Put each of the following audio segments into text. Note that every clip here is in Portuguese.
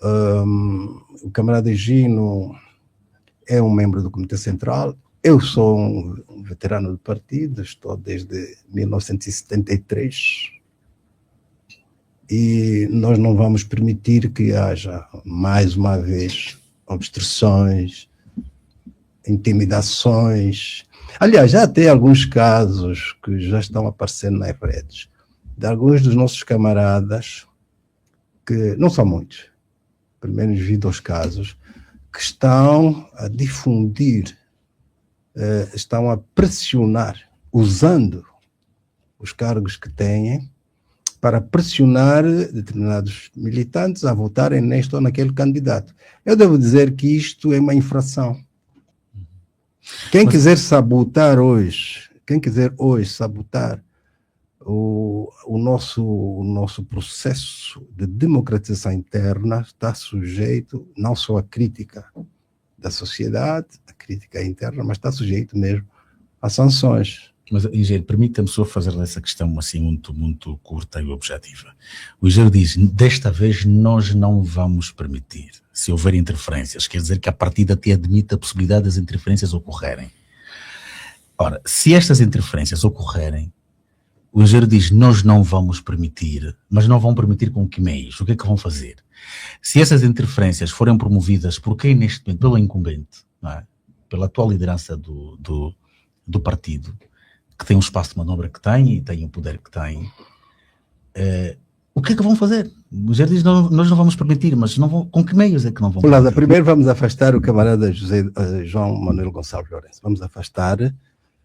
O camarada Gino é um membro do Comitê Central. Eu sou um veterano do partido, estou desde 1973 e nós não vamos permitir que haja, mais uma vez, obstruções, intimidações. Aliás, já tem alguns casos que já estão aparecendo nas redes, de alguns dos nossos camaradas, que não são muitos, pelo menos vi 2 casos, que estão a difundir, estão a pressionar, usando os cargos que têm, para pressionar determinados militantes a votarem neste ou naquele candidato. Eu devo dizer que isto é uma infração. Quem quiser sabotar hoje, sabotar o nosso processo de democratização interna está sujeito não só à crítica da sociedade, à crítica interna, mas está sujeito mesmo a sanções. Mas, engenheiro, permita-me só fazer essa questão assim muito curta e objetiva. O engenheiro diz, desta vez nós não vamos permitir, se houver interferências, quer dizer que a partida até admite a possibilidade das interferências ocorrerem. Ora, se estas interferências ocorrerem, o engenheiro diz, nós não vamos permitir, mas não vão permitir com que meios? O que é que vão fazer? Se essas interferências forem promovidas por quem neste momento, pelo incumbente, não é? Pela atual liderança do partido, que tem um espaço de manobra que tem e tem o poder que tem, o que é que vão fazer? O engenheiro diz, nós não vamos permitir, mas não vão, com que meios é que não vão permitir? Primeiro vamos afastar o camarada João Manuel Gonçalves Lourenço. Vamos afastar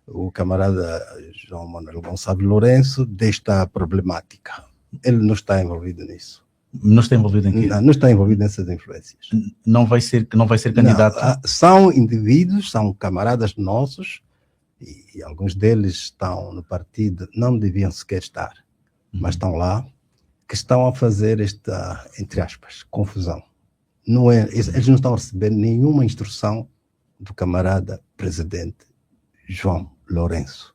o camarada João Manuel Gonçalves Lourenço desta problemática. Ele não está envolvido nisso. Não está envolvido em quê? Não está envolvido nessas influências. Não vai ser candidato? Não, são indivíduos, são camaradas nossos, e alguns deles estão no partido, não deviam sequer estar, mas estão lá, que estão a fazer esta, entre aspas, confusão. Eles não estão a receber nenhuma instrução do camarada presidente João Lourenço.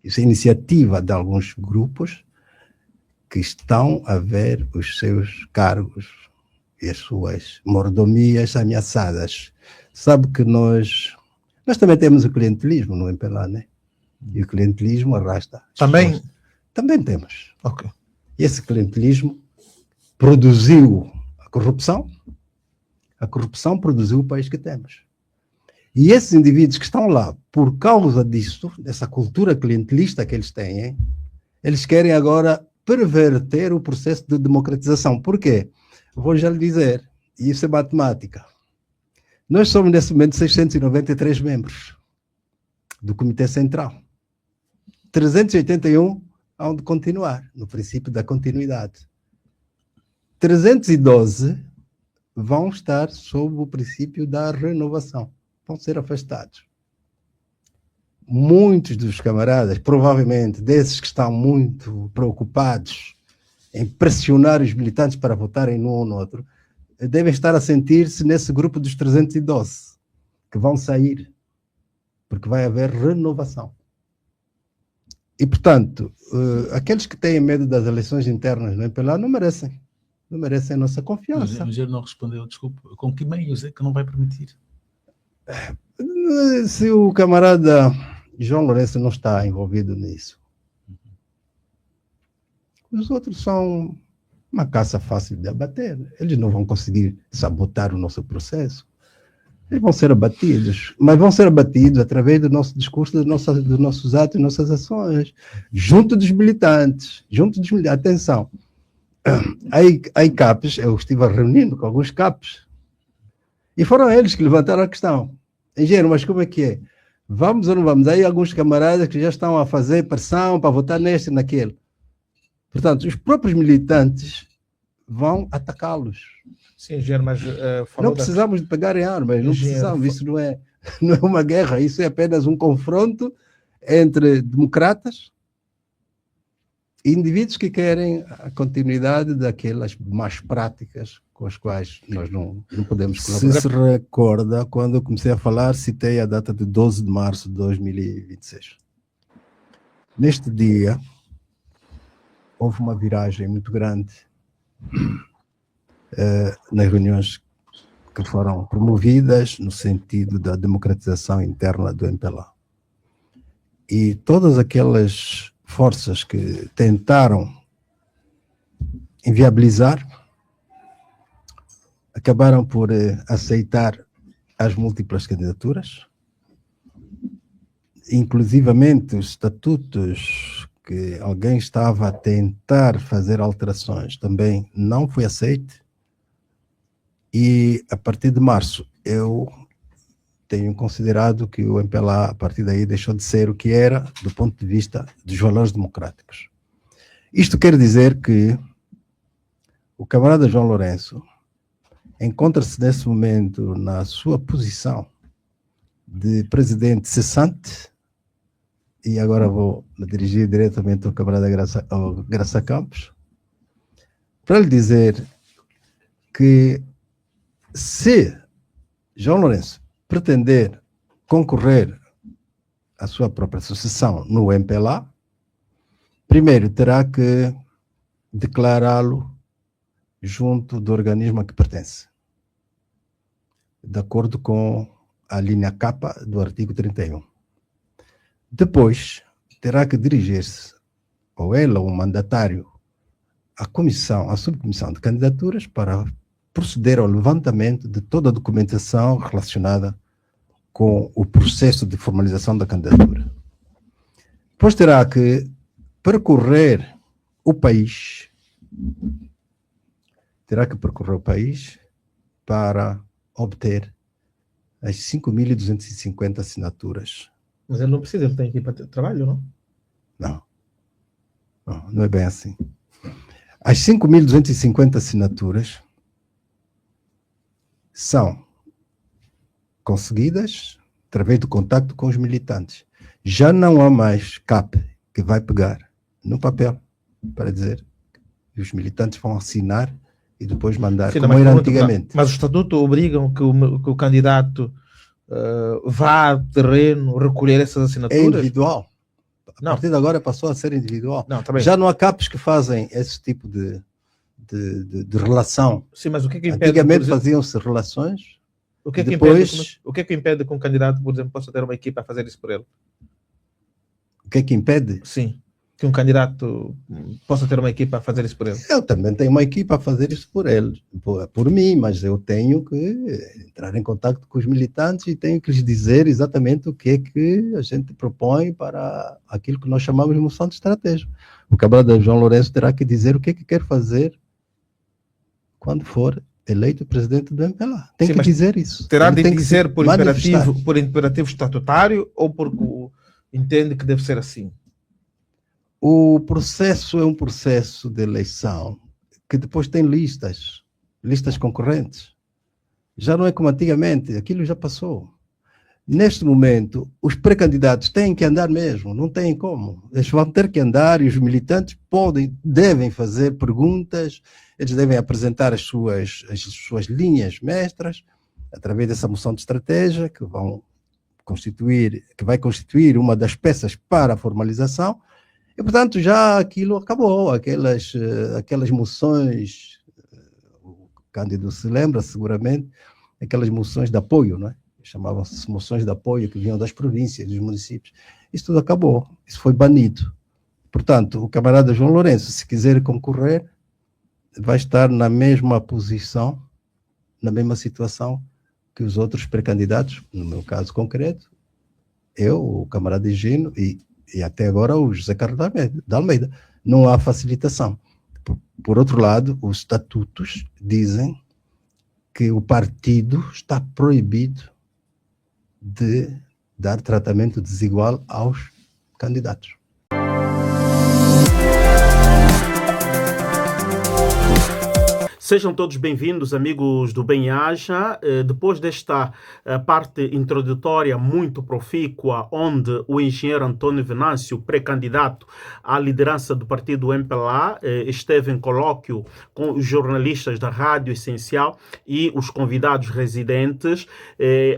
Isso é iniciativa de alguns grupos que estão a ver os seus cargos e as suas mordomias ameaçadas. Sabe que nós também temos o clientelismo no MPLA, né? E o clientelismo arrasta. Também? Também temos. Ok. E esse clientelismo produziu a corrupção produziu o país que temos. E esses indivíduos que estão lá, por causa disso, dessa cultura clientelista que eles têm, eles querem agora perverter o processo de democratização. Por quê? Vou já lhe dizer, e isso é matemática. Nós somos, nesse momento, 693 membros do Comitê Central. 381 hão de continuar, no princípio da continuidade. 312 vão estar sob o princípio da renovação. Vão ser afastados. Muitos dos camaradas, provavelmente, desses que estão muito preocupados em pressionar os militantes para votarem num ou no outro, devem estar a sentir-se nesse grupo dos 312, que vão sair, porque vai haver renovação. E, portanto, aqueles que têm medo das eleições internas no MPLA não merecem a nossa confiança. Mas ele não respondeu, desculpe, com que meios é que não vai permitir? Se o camarada João Lourenço não está envolvido nisso, os outros são uma caça fácil de abater. Eles não vão conseguir sabotar o nosso processo. Eles vão ser abatidos, mas vão ser abatidos através do nosso discurso, dos nossos atos, das nossas ações, junto dos militantes. Atenção, há CAPs, eu estive reunindo com alguns CAPs, e foram eles que levantaram a questão. Engenheiro, mas como é que é? Vamos ou não vamos? Aí alguns camaradas que já estão a fazer pressão para votar neste e naquele. Portanto, os próprios militantes vão atacá-los. Sim, engenheiro, mas não precisamos de pegar em armas, não precisamos. Isso não é uma guerra, isso é apenas um confronto entre democratas e indivíduos que querem a continuidade daquelas más práticas com as quais nós não podemos colaborar. Se recorda, quando eu comecei a falar, citei a data de 12 de março de 2026. Neste dia, houve uma viragem muito grande nas reuniões que foram promovidas no sentido da democratização interna do MPLA. E todas aquelas forças que tentaram inviabilizar acabaram por aceitar as múltiplas candidaturas, inclusivamente os estatutos que alguém estava a tentar fazer alterações também não foi aceito. E a partir de março eu tenho considerado que o MPLA a partir daí deixou de ser o que era do ponto de vista dos valores democráticos. Isto quer dizer que o camarada João Lourenço encontra-se nesse momento na sua posição de presidente cessante, e agora vou me dirigir diretamente ao camarada Graça Campos, para lhe dizer que se João Lourenço pretender concorrer à sua própria sucessão no MPLA, primeiro terá que declará-lo junto do organismo a que pertence, de acordo com a linha K do artigo 31. Depois, terá que dirigir-se, ou ela, ou o mandatário, à subcomissão de candidaturas para proceder ao levantamento de toda a documentação relacionada com o processo de formalização da candidatura. Depois terá que percorrer o país, para obter as 5.250 assinaturas. Mas ele não precisa, ele tem equipa de trabalho, não? Não é bem assim. As 5.250 assinaturas são conseguidas através do contacto com os militantes. Já não há mais CAP que vai pegar no papel para dizer que os militantes vão assinar e depois mandar, sim, como era antigamente. Mas o estatuto obrigam que o candidato vá ao terreno recolher essas assinaturas? É individual. A partir de agora passou a ser individual. Não, tá bem. Já não há CAPs que fazem esse tipo de relação. Sim, mas o que é que impede? Antigamente faziam-se relações. O que é que depois... impede que um candidato, por exemplo, possa ter uma equipa a fazer isso por ele? O que é que impede? Sim, que um candidato possa ter uma equipa a fazer isso por ele. Eu também tenho uma equipa a fazer isso por ele, por mim, mas eu tenho que entrar em contato com os militantes e tenho que lhes dizer exatamente o que é que a gente propõe para aquilo que nós chamamos de moção de estratégia. O camarada João Lourenço terá que dizer o que é que quer fazer quando for eleito presidente do MPLA. Tem que dizer isso. Terá de dizer por imperativo estatutário ou porque entende que deve ser assim? O processo é um processo de eleição que depois tem listas concorrentes. Já não é como antigamente, aquilo já passou. Neste momento, os pré-candidatos têm que andar mesmo, não têm como. Eles vão ter que andar e os militantes devem fazer perguntas, eles devem apresentar as suas linhas mestras, através dessa moção de estratégia, que vai constituir uma das peças para a formalização. E, portanto, já aquilo acabou, aquelas moções, o Cândido se lembra seguramente, aquelas moções de apoio, não é? Chamavam-se moções de apoio que vinham das províncias, dos municípios. Isso tudo acabou, isso foi banido. Portanto, o camarada João Lourenço, se quiser concorrer, vai estar na mesma posição, na mesma situação que os outros pré-candidatos, no meu caso concreto, eu, o camarada Higino e até agora o José Carlos de Almeida. Não há facilitação. Por outro lado, os estatutos dizem que o partido está proibido de dar tratamento desigual aos candidatos. Sejam todos bem-vindos, amigos do Bem-Aja. Depois desta parte introdutória muito profícua, onde o engenheiro Antônio Venâncio, pré-candidato à liderança do partido MPLA, esteve em colóquio com os jornalistas da Rádio Essencial e os convidados residentes,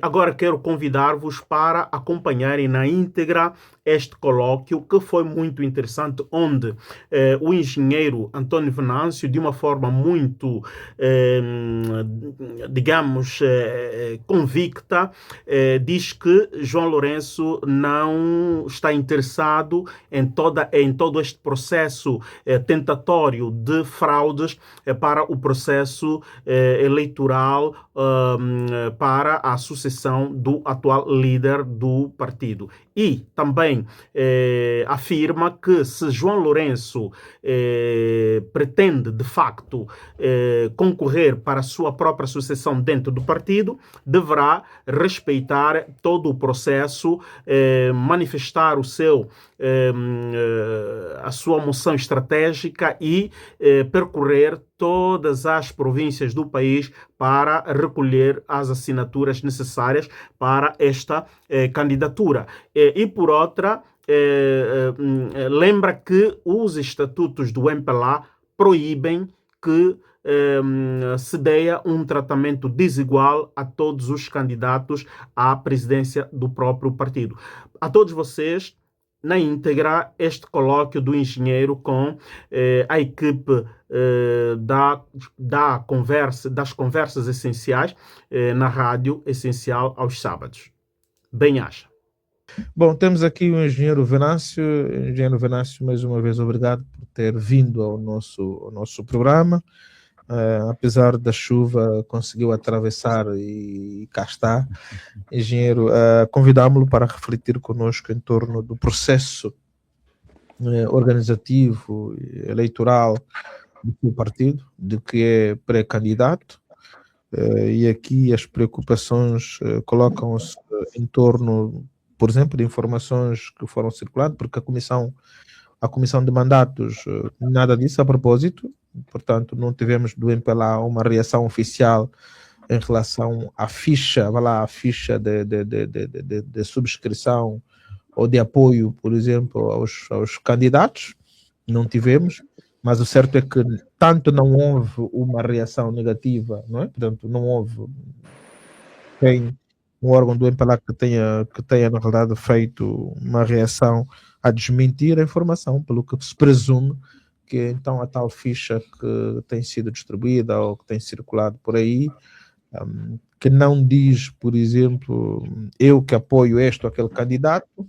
agora quero convidar-vos para acompanharem na íntegra este colóquio, que foi muito interessante, onde o engenheiro Antônio Venâncio, de uma forma muito digamos, convicta, diz que João Lourenço não está interessado em todo este processo tentatório de fraudes para o processo eleitoral para a sucessão do atual líder do partido. E também afirma que se João Lourenço pretende, de facto, concorrer para a sua própria sucessão dentro do partido, deverá respeitar todo o processo, manifestar a sua moção estratégica e percorrer todas as províncias do país para recolher as assinaturas necessárias para esta candidatura. E por outra, lembra que os estatutos do MPLA proíbem que se dê um tratamento desigual a todos os candidatos à presidência do próprio partido. A todos vocês, na íntegra, este colóquio do engenheiro com a equipe das conversas essenciais na rádio essencial aos sábados. Bem-aja. Bom, temos aqui o engenheiro Venâncio. Engenheiro Venâncio, mais uma vez, obrigado por ter vindo ao nosso programa. Apesar da chuva, conseguiu atravessar e cá está. Engenheiro, convidámo-lo para refletir conosco em torno do processo organizativo, eleitoral do seu partido, de que é pré-candidato, e aqui as preocupações colocam-se em torno, por exemplo, de informações que foram circuladas, porque a comissão de mandatos, nada disso a propósito. Portanto, não tivemos do MPLA uma reação oficial em relação à ficha, de subscrição ou de apoio, por exemplo, aos candidatos. Não tivemos, mas o certo é que tanto não houve uma reação negativa, não é? Portanto, não houve um órgão do MPLA que tenha, na realidade, feito uma reação a desmentir a informação, pelo que se presume que então a tal ficha que tem sido distribuída ou que tem circulado por aí, que não diz, por exemplo, eu que apoio este ou aquele candidato,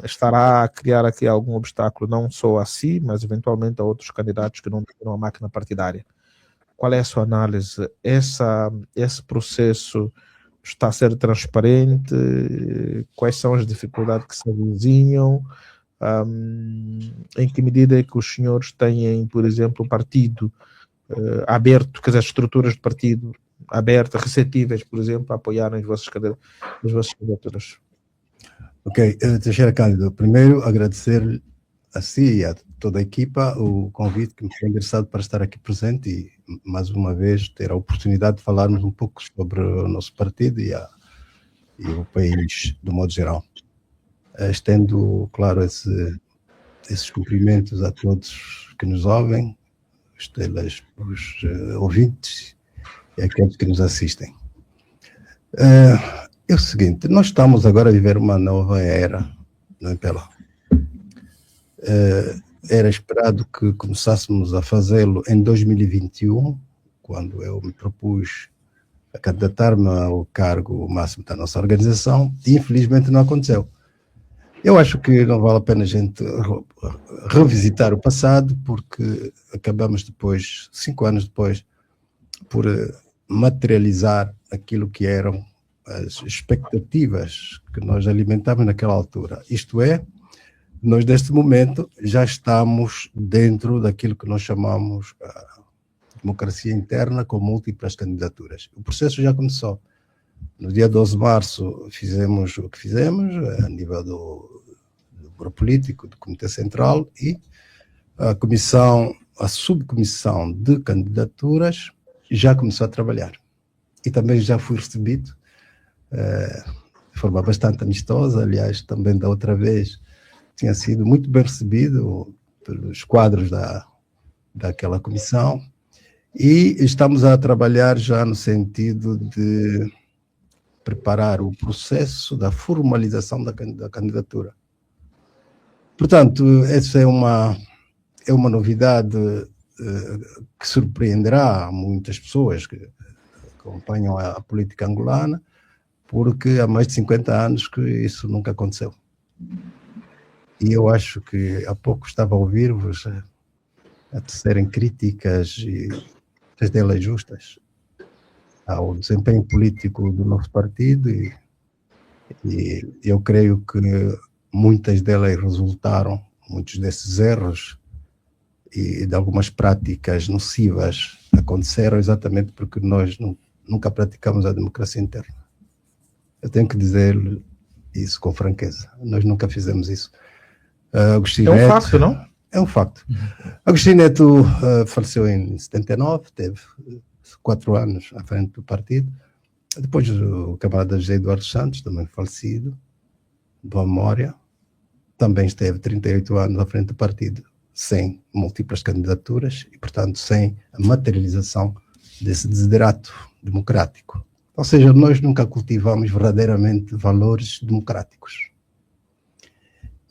estará a criar aqui algum obstáculo, não só a si, mas eventualmente a outros candidatos que não têm uma máquina partidária. Qual é a sua análise? Esse processo está a ser transparente? Quais são as dificuldades que se avizinham? Em que medida é que os senhores têm, por exemplo, o partido aberto, quer dizer, as estruturas do partido abertas, receptíveis, por exemplo, a apoiarem as vossas candidaturas? Ok, Teixeira Cândido, primeiro agradecer a si e a toda a equipa o convite que me foi endereçado para estar aqui presente e, mais uma vez, ter a oportunidade de falarmos um pouco sobre o nosso partido e o país, do modo geral. Estendo, claro, esses cumprimentos a todos que nos ouvem, os ouvintes e aqueles que nos assistem. É o seguinte, nós estamos agora a viver uma nova era no MPLA. Era esperado que começássemos a fazê-lo em 2021, quando eu me propus a candidatar-me ao cargo máximo da nossa organização, e infelizmente não aconteceu. Eu acho que não vale a pena a gente revisitar o passado, porque acabamos depois, 5 anos depois, por materializar aquilo que eram as expectativas que nós alimentávamos naquela altura. Isto é, nós neste momento já estamos dentro daquilo que nós chamamos a democracia interna com múltiplas candidaturas. O processo já começou. No dia 12 de março fizemos o que fizemos, a nível do grupo político, do Comitê Central, e a subcomissão de candidaturas já começou a trabalhar. E também já fui recebido de forma bastante amistosa, aliás, também da outra vez tinha sido muito bem recebido pelos quadros daquela comissão, e estamos a trabalhar já no sentido de preparar o processo da formalização da candidatura. Portanto, essa é uma novidade que surpreenderá muitas pessoas que acompanham a política angolana, porque há mais de 50 anos que isso nunca aconteceu. E eu acho que há pouco estava a ouvir-vos a tecerem críticas e as delas justas ao desempenho político do nosso partido, e eu creio que muitas delas resultaram, muitos desses erros e de algumas práticas nocivas aconteceram exatamente porque nós nunca praticamos a democracia interna. Eu tenho que dizer isso com franqueza. Nós nunca fizemos isso. Agostinho É um Neto, facto, não? É um facto. Agostinho Neto faleceu em 79, teve 4 anos à frente do partido. Depois o camarada José Eduardo Santos, também falecido, boa memória, também esteve 38 anos à frente do partido, sem múltiplas candidaturas e, portanto, sem a materialização desse desiderato democrático. Ou seja, nós nunca cultivamos verdadeiramente valores democráticos.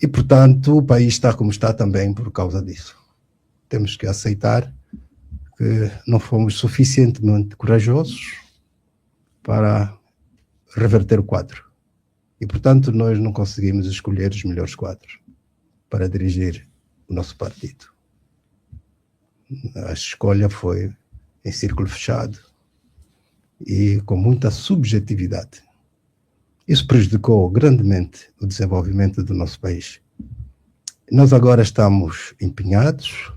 E, portanto, o país está como está também por causa disso. Temos que aceitar que não fomos suficientemente corajosos para reverter o quadro. E, portanto, nós não conseguimos escolher os melhores quadros para dirigir o nosso partido. A escolha foi em círculo fechado e com muita subjetividade. Isso prejudicou grandemente o desenvolvimento do nosso país. Nós agora estamos empenhados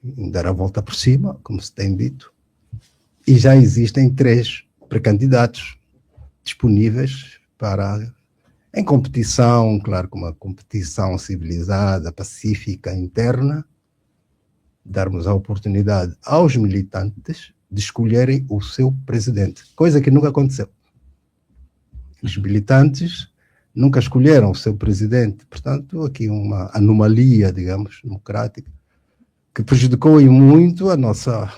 em dar a volta por cima, como se tem dito, e já existem 3 pré-candidatos disponíveis para, em competição, claro, com uma competição civilizada, pacífica, interna, darmos a oportunidade aos militantes de escolherem o seu presidente, coisa que nunca aconteceu. Os militantes nunca escolheram o seu presidente, portanto, aqui uma anomalia, digamos, democrática, que prejudicou e muito a nossa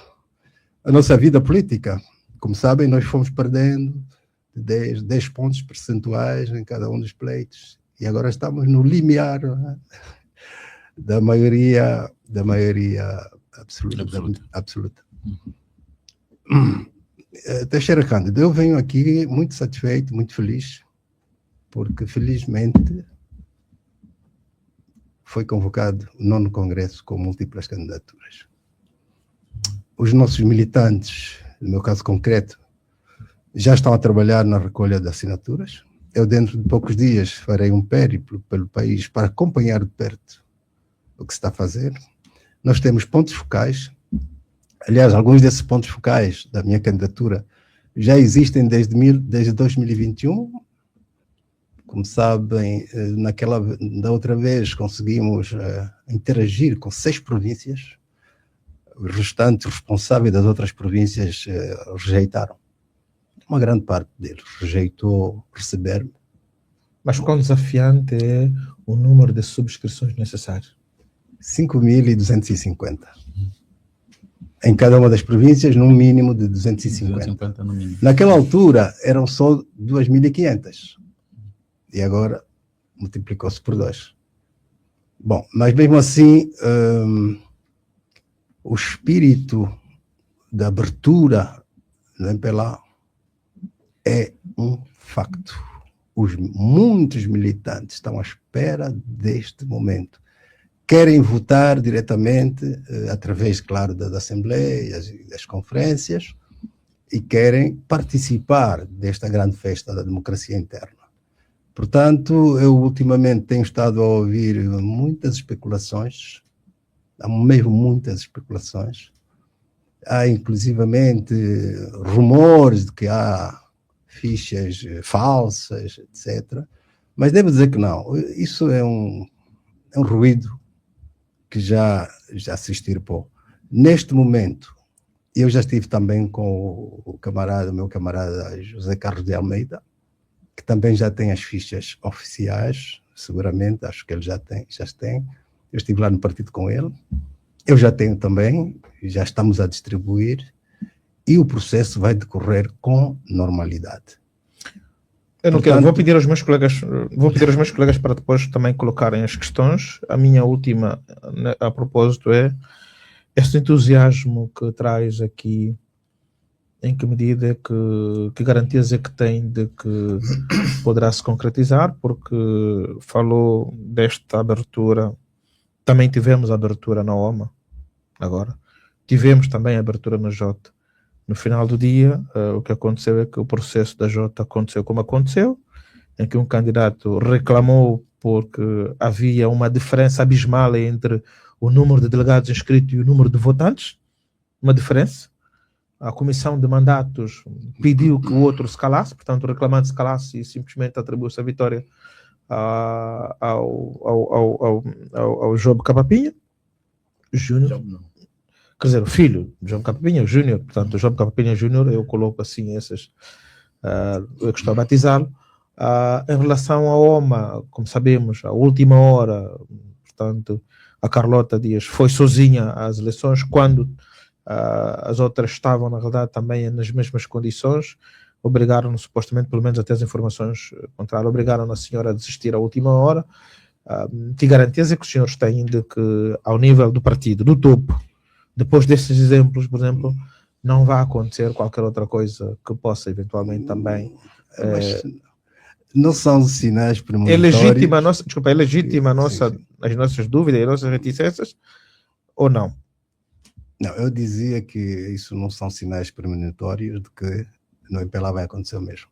vida política. Como sabem, nós fomos perdendo 10 pontos percentuais em cada um dos pleitos, e agora estamos no limiar, não é? da maioria absoluta. Teixeira Cândido, eu venho aqui muito satisfeito, muito feliz, porque felizmente foi convocado o 9º Congresso com múltiplas candidaturas. Os nossos militantes, no meu caso concreto, já estão a trabalhar na recolha de assinaturas. Eu, dentro de poucos dias, farei um périplo pelo país para acompanhar de perto o que se está a fazer. Nós temos pontos focais. Aliás, alguns desses pontos focais da minha candidatura já existem desde 2021. Como sabem, da outra vez conseguimos interagir com 6 províncias. Os restantes responsáveis das outras províncias rejeitaram. Uma grande parte deles rejeitou receber-me. Mas quão desafiante é o número de subscrições necessárias? 5.250. Em cada uma das províncias, num mínimo de 250. 250 no mínimo. Naquela altura, eram só 2.500. E agora multiplicou-se por 2. Bom, mas mesmo assim, o espírito da abertura do MPLA é um facto. Muitos militantes estão à espera deste momento. Querem votar diretamente, através, claro, das assembleias e das conferências, e querem participar desta grande festa da democracia interna. Portanto, eu ultimamente tenho estado a ouvir muitas especulações, há mesmo muitas especulações. Há, inclusivamente, rumores de que há fichas falsas, etc. Mas devo dizer que não. Isso é um ruído que já se extirpou. Neste momento, eu já estive também com o meu camarada José Carlos de Almeida, que também já tem as fichas oficiais, seguramente, acho que ele já tem. Eu estive lá no partido com ele. Eu já tenho também, já estamos a distribuir, e o processo vai decorrer com normalidade. Vou pedir aos meus colegas para depois também colocarem as questões. A minha última, a propósito, é esse entusiasmo que traz aqui, em que medida que garantias é que tem de que poderá se concretizar, porque falou desta abertura, também tivemos a abertura na OMA, agora, tivemos também a abertura na Jota. No final do dia, o que aconteceu é que o processo da Jota aconteceu como aconteceu, em que um candidato reclamou porque havia uma diferença abismal entre o número de delegados inscritos e o número de votantes, uma diferença. A comissão de mandatos pediu que o outro se calasse, portanto o reclamante se calasse e simplesmente atribuiu-se a vitória ao Job Capapinha Júnior. Quer dizer, o filho de Job Capapinha Júnior, portanto o Job Capapinha Júnior, eu coloco assim esses, eu que estou a batizá-lo. Em relação à OMA, como sabemos, à última hora, portanto, a Carlota Dias foi sozinha às eleições, quando as outras estavam, na realidade, também nas mesmas condições. Obrigaram-no, supostamente, pelo menos até as informações contrárias, obrigaram a senhora a desistir à última hora. Que garantias é que os senhores têm de que, ao nível do partido, do topo, depois desses exemplos, por exemplo, não vai acontecer qualquer outra coisa que possa, eventualmente, também... Mas não são sinais É premonitórios. legítima a nossa, desculpa, é legítima Sim. as nossas dúvidas e as nossas reticências, ou não? Não, eu dizia que isso não são sinais premonitórios de que no MPLA vai acontecer o mesmo.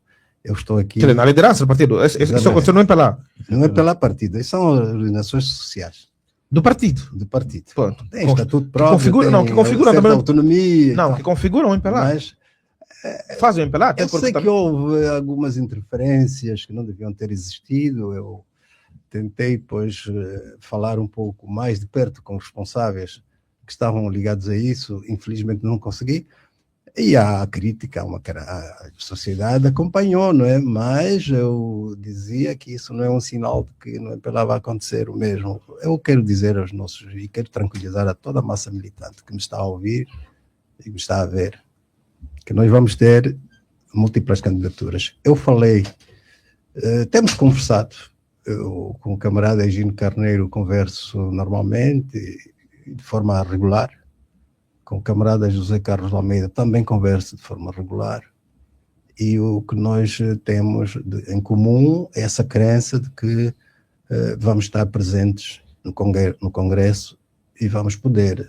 Eu estou aqui... Quer dizer, na liderança do partido, isso aconteceu no MPLA. Não é pela partida, isso são organizações sociais Do partido. do partido. Pronto. Tem estatuto próprio, que configuram certa também. autonomia. Não, que configuram o MPLA. Mas Fazem o MPLA. Até eu sei porque que houve algumas interferências que não deviam ter existido. Eu tentei, pois, falar um pouco mais de perto com os responsáveis que estavam ligados a isso. Infelizmente não consegui. E a crítica, a sociedade acompanhou, não é? Mas eu dizia que isso não é um sinal de que no MPLA vai acontecer o mesmo. Eu quero dizer aos nossos, e quero tranquilizar a toda a massa militante que me está a ouvir e me está a ver, que nós vamos ter múltiplas candidaturas. Eu falei, temos conversado, eu com o camarada Egino Carneiro converso normalmente, de forma regular, com o camarada José Carlos Almeida também converso de forma regular, e o que nós temos em comum é essa crença de que vamos estar presentes no Congresso e vamos poder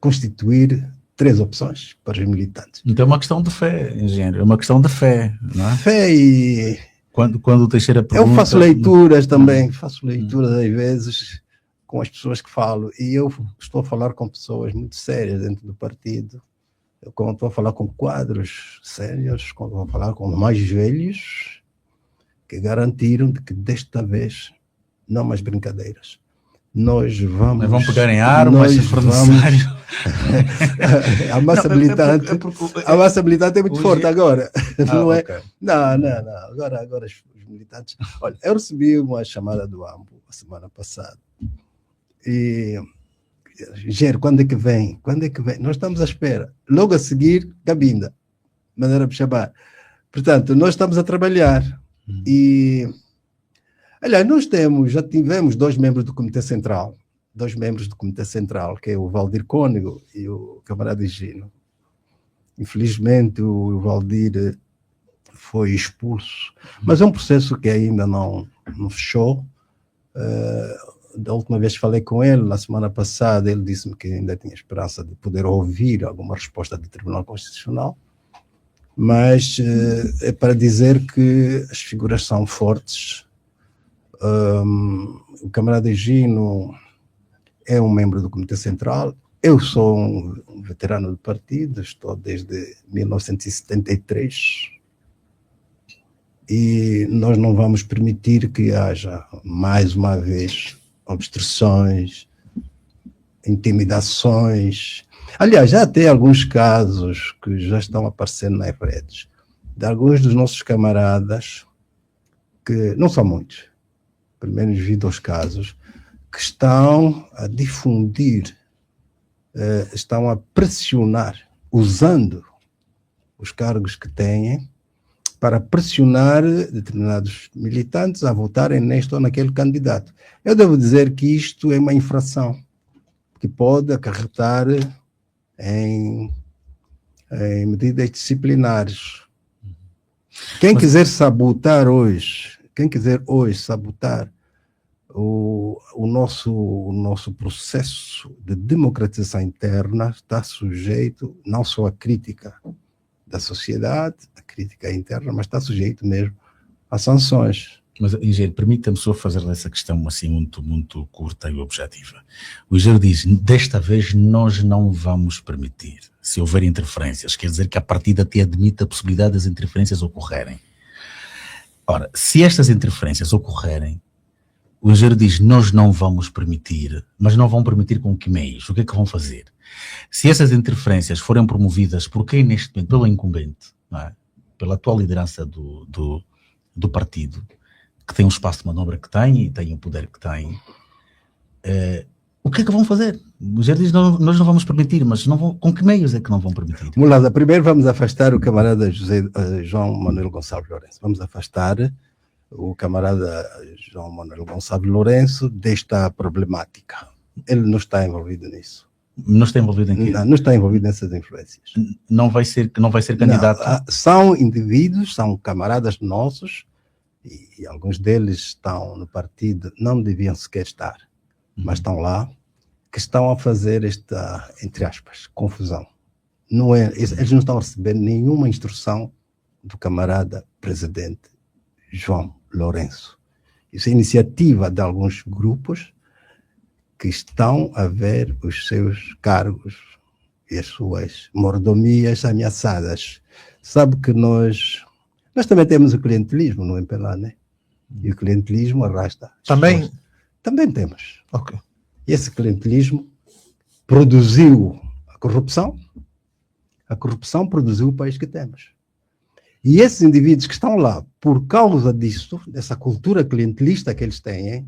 constituir 3 opções para os militantes. Então é uma questão de fé, engenheiro, é uma questão de fé, não é? Fé e... Quando o Teixeira pergunta... Eu faço leituras também, faço leituras às vezes com as pessoas que falo, e eu estou a falar com pessoas muito sérias dentro do partido, quando estou a falar com quadros sérios, quando estou a falar com mais velhos, que garantiram de que desta vez, não mais brincadeiras, nós vamos... Vão pegar em armas, se for necessário. A massa militante... A massa militante é muito forte agora. Não é? Okay. Não. Agora os militantes... Olha, eu recebi uma chamada do AMBO a semana passada. E... Gero, quando é que vem? Nós estamos à espera. Logo a seguir, Cabinda. Maneira de chamar. Portanto, nós estamos a trabalhar. E... Aliás, já tivemos 2 membros do Comitê Central. 2 membros do Comitê Central, que é o Valdir Cônego e o camarada Egino. Infelizmente, o Valdir foi expulso. Mas é um processo que ainda não fechou. Da última vez que falei com ele, na semana passada, ele disse-me que ainda tinha esperança de poder ouvir alguma resposta do Tribunal Constitucional. Mas é para dizer que as figuras são fortes. O camarada Egino é um membro do Comitê Central. Eu sou um veterano do partido, estou desde 1973 e nós não vamos permitir que haja, mais uma vez, obstruções, intimidações. Aliás, já tem alguns casos que já estão aparecendo nas redes, de alguns dos nossos camaradas, que não são muitos, pelo menos vi 2 casos, que estão a difundir, estão a pressionar, usando os cargos que têm, para pressionar determinados militantes a votarem neste ou naquele candidato. Eu devo dizer que isto é uma infração, que pode acarretar em medidas disciplinares. Quem quiser sabotar hoje, sabotar o nosso processo de democratização interna está sujeito não só à crítica da sociedade, à crítica interna, mas está sujeito mesmo a sanções. Mas, engenheiro, permita-me só fazer essa questão assim muito curta e objetiva. O engenheiro diz, desta vez nós não vamos permitir, se houver interferências, quer dizer que a partida até admite a possibilidade das interferências ocorrerem. Ora, se estas interferências ocorrerem, o engenheiro diz, nós não vamos permitir, mas não vão permitir com que meios? O que é que vão fazer? Se essas interferências forem promovidas por quem neste momento, pelo incumbente, não é? Pela atual liderança do partido, que tem o espaço de manobra que tem e tem o poder que tem, o que é que vão fazer? O engenheiro diz, nós não vamos permitir, mas não vão, com que meios é que não vão permitir? Mulada, primeiro vamos afastar o camarada João Manuel Gonçalves Lourenço. Vamos afastar o camarada João Manuel Gonçalves Lourenço desta problemática. Ele não está envolvido nisso. Não está envolvido em quê? Não está envolvido nessas influências. Não vai ser candidato? Não, são indivíduos, são camaradas nossos, e alguns deles estão no partido, não deviam sequer estar, mas estão lá, que estão a fazer esta, entre aspas, confusão. Eles não estão a receber nenhuma instrução do camarada presidente João Lourenço. Isso é iniciativa de alguns grupos que estão a ver os seus cargos e as suas mordomias ameaçadas. Sabe que nós também temos o clientelismo no MPLA, né? E o clientelismo arrasta. Também? Também temos. Ok. E esse clientelismo produziu a corrupção produziu o país que temos. E esses indivíduos que estão lá, por causa disso, dessa cultura clientelista que eles têm,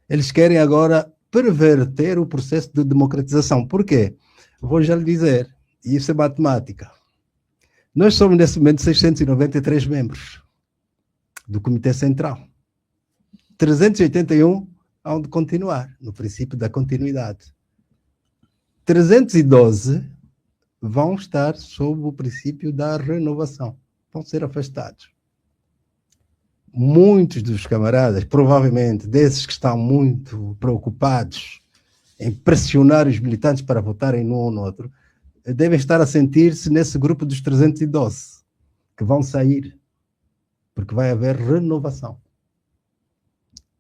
eles querem agora perverter o processo de democratização. Por quê? Vou já lhe dizer, e isso é matemática. Nós somos, nesse momento, 693 membros do Comitê Central. 381 hão de continuar, no princípio da continuidade. 312 vão estar sob o princípio da renovação. Vão ser afastados. Muitos dos camaradas, provavelmente, desses que estão muito preocupados em pressionar os militantes para votarem num ou no outro, devem estar a sentir-se nesse grupo dos 312, que vão sair, porque vai haver renovação.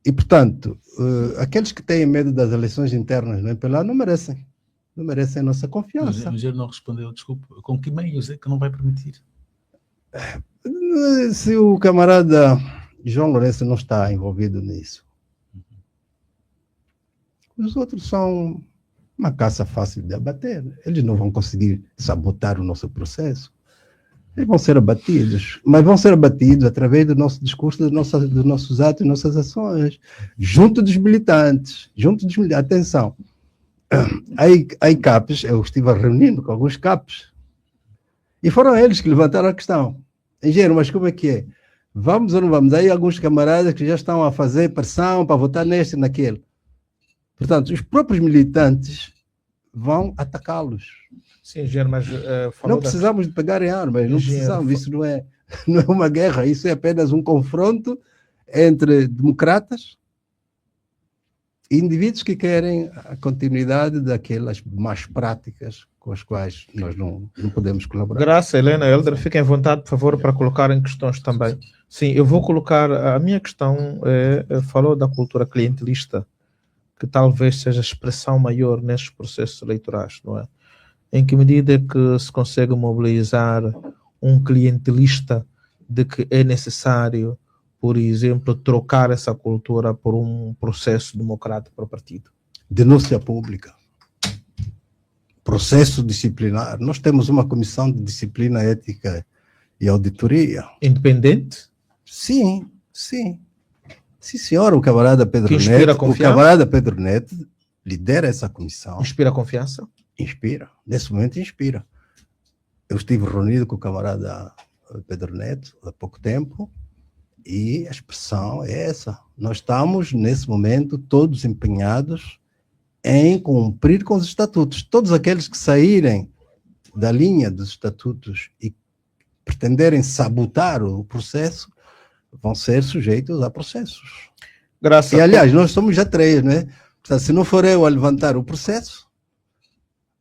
E, portanto, aqueles que têm medo das eleições internas no MPLA não merecem a nossa confiança. Mas ele não respondeu, desculpe, com que meios é que não vai permitir? Se o camarada João Lourenço não está envolvido nisso, os outros são uma caça fácil de abater. Eles não vão conseguir sabotar o nosso processo. Eles vão ser abatidos, mas vão ser abatidos através do nosso discurso, dos nossos atos, das nossas ações, junto dos militantes. Atenção, há CAPs, eu estive reunindo com alguns CAPs, e foram eles que levantaram a questão. Engenheiro, mas como é que é? Vamos ou não vamos? Aí alguns camaradas que já estão a fazer pressão para votar neste e naquele. Portanto, os próprios militantes vão atacá-los. Sim, engenheiro, mas não precisamos de pegar em armas, não precisamos. Isso não é uma guerra, isso é apenas um confronto entre democratas e indivíduos que querem a continuidade daquelas más práticas com as quais nós não podemos colaborar. Graça, Helena, Helder, fiquem à vontade, por favor, para colocarem questões também. Sim, eu vou colocar, a minha questão falou da cultura clientelista, que talvez seja a expressão maior nestes processos eleitorais, não é? Em que medida é que se consegue mobilizar um clientelista de que é necessário, por exemplo, trocar essa cultura por um processo democrático para o partido? Denúncia pública. Processo disciplinar. Nós temos uma comissão de disciplina ética e auditoria. Independente? Sim, sim. Sim, senhor, o camarada Pedro Neto lidera essa comissão. Inspira confiança? Inspira. Nesse momento inspira. Eu estive reunido com o camarada Pedro Neto há pouco tempo e a expressão é essa. Nós estamos, nesse momento, todos empenhados em cumprir com os estatutos. Todos aqueles que saírem da linha dos estatutos e pretenderem sabotar o processo vão ser sujeitos a processos. Graça. E, aliás, nós somos já 3, não é? Portanto, se não for eu a levantar o processo,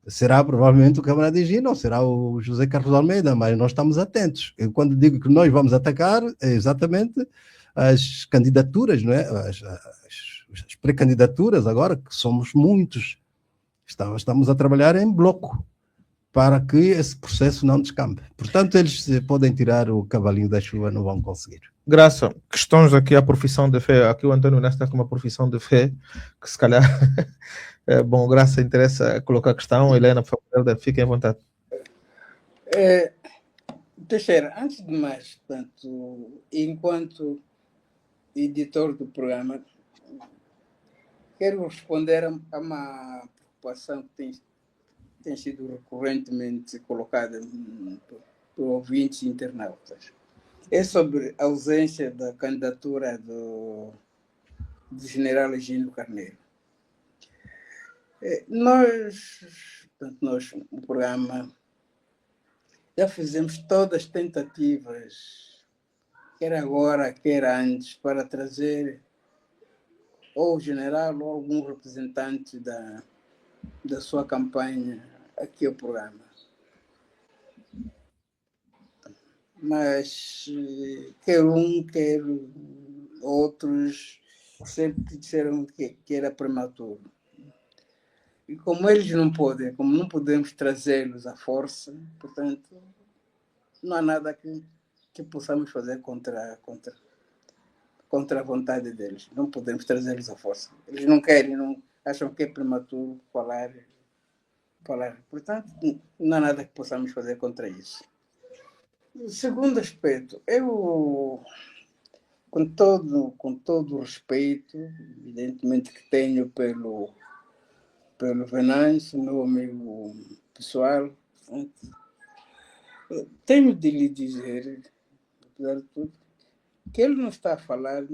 será provavelmente o camarada Higino ou será o José Carlos Almeida, mas nós estamos atentos. Eu, quando digo que nós vamos atacar, é exatamente as candidaturas, não é? As pré-candidaturas agora, que somos muitos. Estamos a trabalhar em bloco para que esse processo não descambe. Portanto, eles podem tirar o cavalinho da chuva, não vão conseguir. Graça, questões aqui à profissão de fé. Aqui o Antônio Nesta com uma profissão de fé, que se calhar, bom, Graça, interessa colocar a questão. Helena, por favor, fiquem à vontade. Teixeira, antes de mais, portanto, enquanto editor do programa, quero responder a uma preocupação que tem sido recorrentemente colocada por ouvintes e internautas. É sobre a ausência da candidatura do general Higino Carneiro. Nós, no programa, já fizemos todas as tentativas, quer agora, quer antes, para trazer ou o general ou algum representante da sua campanha aqui ao programa. Mas quer um, quer outros, sempre disseram que era prematuro. E como eles não podem, como não podemos trazê-los à força, portanto, não há nada que possamos fazer contra a vontade deles. Não podemos trazê-los à força. Eles não querem, não acham que é prematuro falar. Portanto, não há nada que possamos fazer contra isso. O segundo aspecto, eu, com todo o respeito, evidentemente, que tenho pelo Venâncio, meu amigo pessoal, tenho de lhe dizer, apesar de tudo, que ele não está a falar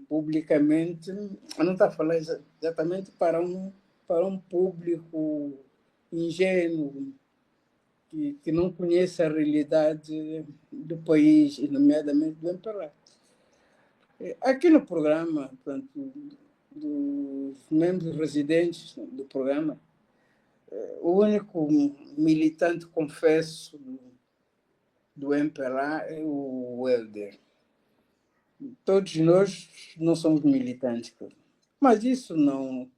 publicamente, não está a falar exatamente para um público ingênuo, que não conhece a realidade do país, e nomeadamente do MPLA. Aqui no programa, portanto, dos membros residentes do programa, o único militante, confesso, do MPLA é o Helder. Todos nós não somos militantes, mas isso não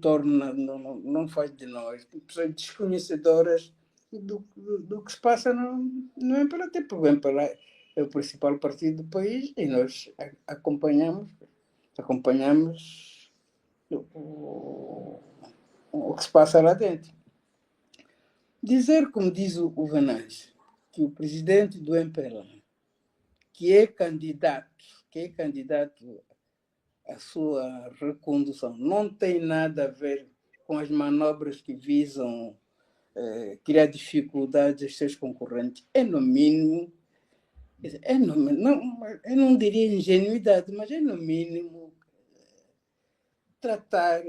torna, não faz de nós pessoas desconhecedoras do que se passa no MPLA. Até porque o MPLA é o principal partido do país e nós acompanhamos o que se passa lá dentro. Dizer, como diz o Venâncio, que o presidente do MPLA, que é candidato à sua recondução, não tem nada a ver com as manobras que visam criar dificuldades aos seus concorrentes, eu não diria ingenuidade, mas é no mínimo tratar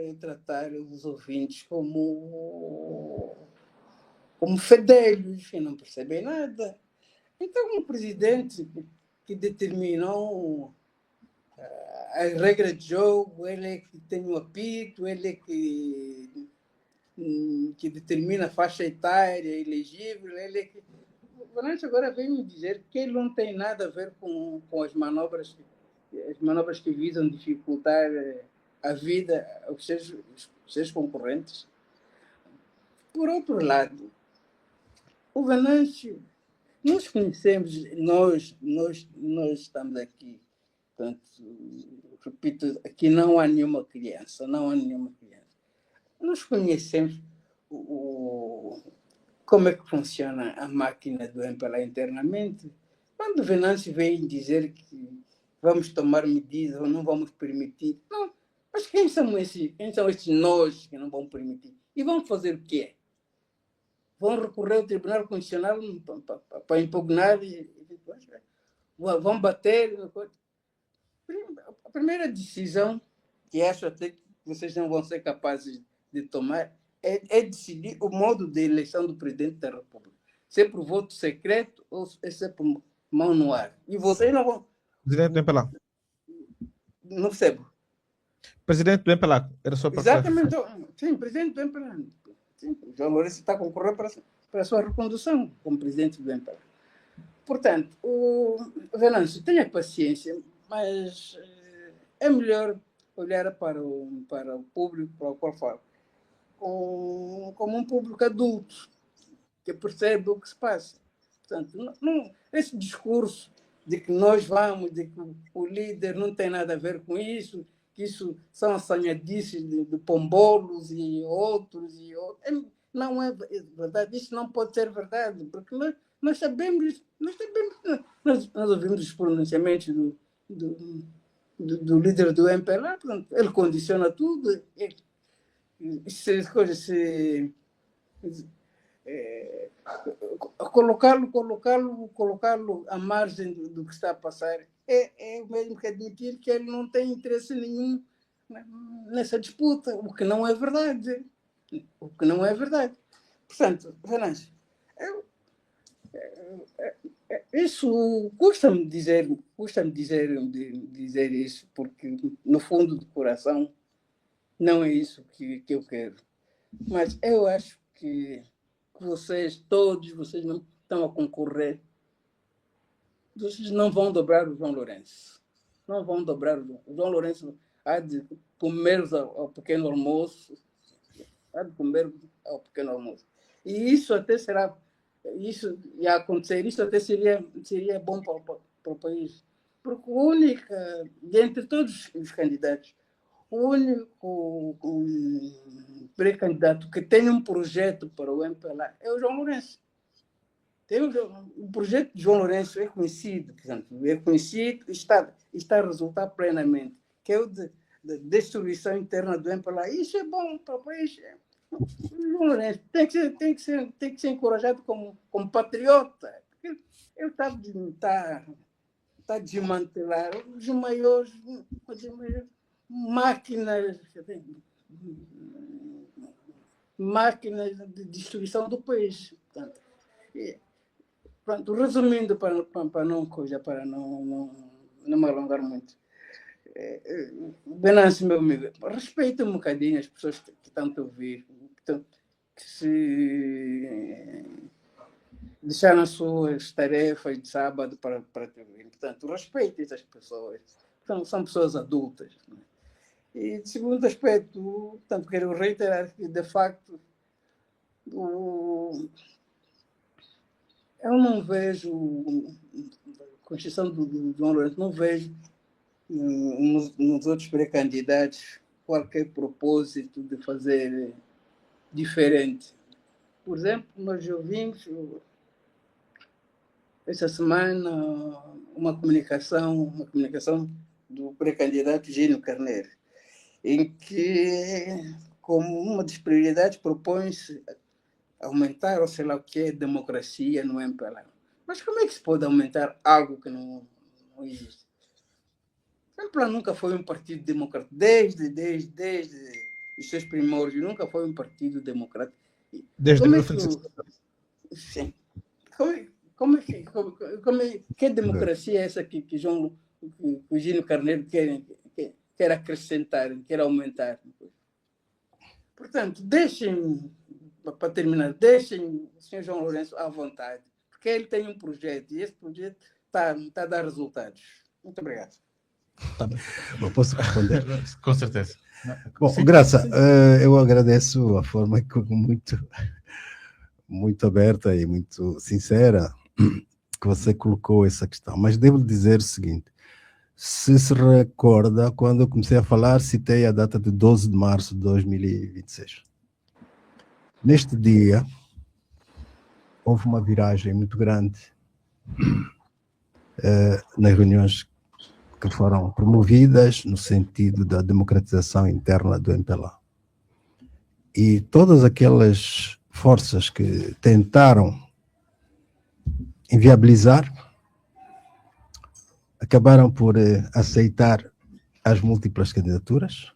os ouvintes como fedelhos, que não percebem nada. Então, um presidente que determinou a regra de jogo, ele é que tem o apito, ele é que determina a faixa etária elegível, ele é que... O Venâncio agora vem me dizer que ele não tem nada a ver com as manobras que visam dificultar a vida aos seus concorrentes. Por outro lado, o Venâncio, nós conhecemos, nós estamos aqui, portanto, repito, aqui não há nenhuma criança. Nós conhecemos como é que funciona a máquina do MPLA internamente. Quando o Venâncio vem dizer que vamos tomar medidas ou não vamos permitir, não. Mas quem são esses nós que não vão permitir? E vão fazer o quê? Vão recorrer ao Tribunal Constitucional para impugnar, vão bater. A primeira decisão, que acho até vocês não vão ser capazes de tomar é decidir o modo de eleição do presidente da República. Se é por voto secreto ou se é por mão no ar. E vocês não vão... Presidente do MPLA. Não percebo. Presidente do MPLA. Era só para Exatamente. Sim, presidente do MPLA. Sim, o João Lourenço está a concorrer para a sua recondução como presidente do MPLA. Portanto, Venâncio, tenha paciência, mas é melhor olhar para o público para o qual falo como um público adulto que percebe o que se passa. Portanto, esse discurso de que nós vamos, de que o líder não tem nada a ver com isso, que isso são assanhadices de pombolos e outros, não é verdade. Isso não pode ser verdade, porque nós sabemos, nós ouvimos os pronunciamentos do líder do MPLA, portanto, ele condiciona tudo. Colocá-lo à margem do que está a passar é o mesmo que admitir que ele não tem interesse nenhum nessa disputa, o que não é verdade. O que não é verdade. Portanto, Venâncio, isso custa-me dizer isso, porque no fundo do coração não é isso que eu quero. Mas eu acho que todos vocês não estão a concorrer. Vocês não vão dobrar o João Lourenço. Não vão dobrar o João Lourenço. Há de comer ao pequeno almoço. E isso até será... Isso ia acontecer. Isso até seria bom para o país. Porque o único, dentre todos os candidatos, o único pré-candidato que tem um projeto para o MPLA é o João Lourenço. O projeto de João Lourenço é conhecido, está a resultar plenamente, que é o de destruição interna do MPLA. Isso é bom para o país. O João Lourenço tem que ser encorajado como patriota. Ele está a desmantelar os maiores máquinas de destruição do país. Pronto, resumindo, para não me alongar muito, Venâncio, meu amigo, respeita um bocadinho as pessoas que estão a te ouvir, que se deixaram as suas tarefas de sábado para te ouvir. Portanto, respeite essas pessoas. São pessoas adultas. Né? E, de segundo aspecto, portanto, quero reiterar que, de facto, eu não vejo, com exceção do João Lourenço, não vejo nos outros pré-candidatos qualquer propósito de fazer diferente. Por exemplo, nós ouvimos essa semana uma comunicação do pré-candidato Gino Carneiro, em que, como uma das prioridades, propõe-se aumentar, ou sei lá o que é, democracia no MPLA. Mas como é que se pode aumentar algo que não existe? O MPLA nunca foi um partido democrático, desde os seus primórdios, nunca foi um partido democrático. Desde 1960. Sim. Que democracia é essa que o Gino Carneiro quer acrescentar, quer aumentar? Portanto, para terminar, deixem o senhor João Lourenço à vontade, porque ele tem um projeto e esse projeto está a dar resultados. Muito obrigado. Tá bem. Bom, posso responder? Com certeza. Bom, Sim, Graça, sim. eu agradeço a forma muito aberta e muito sincera que você colocou essa questão. Mas devo dizer o seguinte: se recorda, quando eu comecei a falar, citei a data de 12 de março de 2026. Neste dia, houve uma viragem muito grande nas reuniões que foram promovidas no sentido da democratização interna do MPLA. E todas aquelas forças que tentaram inviabilizar acabaram por aceitar as múltiplas candidaturas